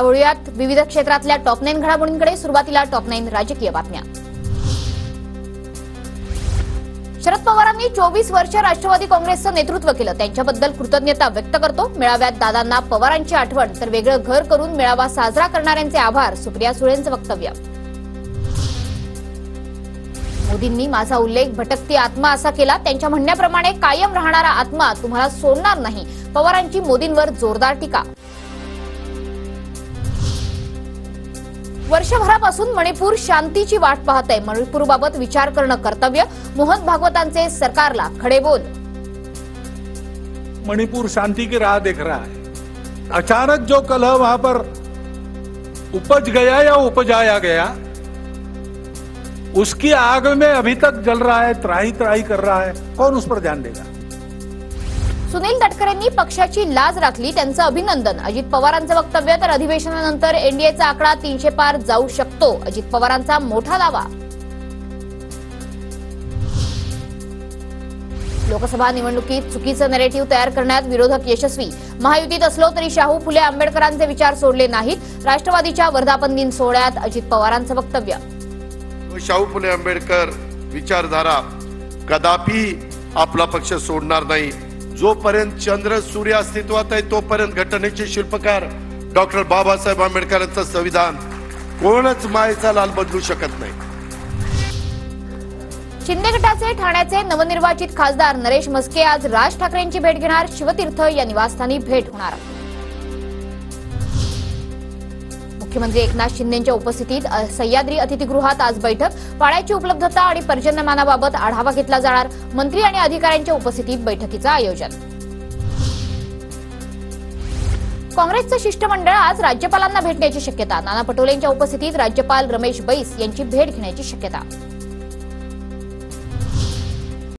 आता वळूयात विविध क्षेत्रातल्या टॉप 9 घडामोडींकडे। सुरुवातीला टॉप 9 राजकीय बातम्या। शरद पवारांनी 24 वर्ष राष्ट्रवादी काँग्रेसचं नेतृत्व केलं, त्यांच्याबद्दल कृतज्ञता व्यक्त करतो। मेळाव्यात दादांना पवारांची आठवण, तर वेगळं घर करून मेळावा साजरा करणाऱ्यांचे आभार, सुप्रिया सुळेंचं वक्तव्य। मोदींनी माझा उल्लेख भटकती आत्मा असा केला, त्यांच्या म्हणण्याप्रमाणे कायम राहणारा आत्मा तुम्हाला सोडणार नाही, पवारांची मोदींवर जोरदार टीका। वर्षभरापासून मणिपूर शांतीची वाट पाहत आहे, मणिपूरबाबत विचार करणं कर्तव्य, मोहन भागवतांचे सरकारला खडे बोल। मणिपुर शांति की राह देख रहा है। अचानक जो कलह वहां पर उपज गया या उपजाया गया, उसकी आग में अभी तक जल रहा है, त्राही त्राही कर रहा है, कौन उस पर ध्यान देगा। सुनील तटकरेंनी पक्षाची लाज राखली, त्यांचं अभिनंदन। अजित पवारांचं वक्तव्य, तर अधिवेशनानंतर एनडीएचा आकडा 300 पार जाऊ शकतो, अजित पवारांचा मोठा दावा। लोकसभा निवडणुकीत चुकीचं नरेटिव्ह तयार करण्यात विरोधक यशस्वी, महायुतीत असलो तरी शाहू फुले आंबेडकरांचे विचार सोडले नाहीत, राष्ट्रवादीच्या वर्धापन दिन सोहळ्यात अजित पवारांचं वक्तव्य। शाहू फुले आंबेडकर विचारधारा कदापि आपला पक्ष सोडणार नाही, जोपर्यंत चंद्र सूर्य अस्तित्वात आहे तोपर्यंत घटनेचे शिल्पकार डॉक्टर बाबासाहेब आंबेडकरांचं संविधान कोणच मायेचा लाल बदलू शकत नाही। शिंदे गटाचे ठाण्याचे नवनिर्वाचित खासदार नरेश म्हस्के आज राज ठाकरेंची भेट घेणार, शिवतीर्थ या निवासस्थानी भेट होणार। मुख्यमंत्री एकनाथ शिंदेंच्या उपस्थितीत सह्याद्री अतिथीगृहात आज बैठक, पाण्याची उपलब्धता आणि पर्जन्यमानाबाबत आढावा घेतला जाणार, मंत्री आणि अधिकाऱ्यांच्या उपस्थितीत बैठकीचं आयोजन। काँग्रेसचं शिष्टमंडळ आज राज्यपालांना भेटण्याची शक्यता, नाना पटोलेंच्या उपस्थितीत राज्यपाल रमेश बैस यांची भेट घेण्याची शक्यता।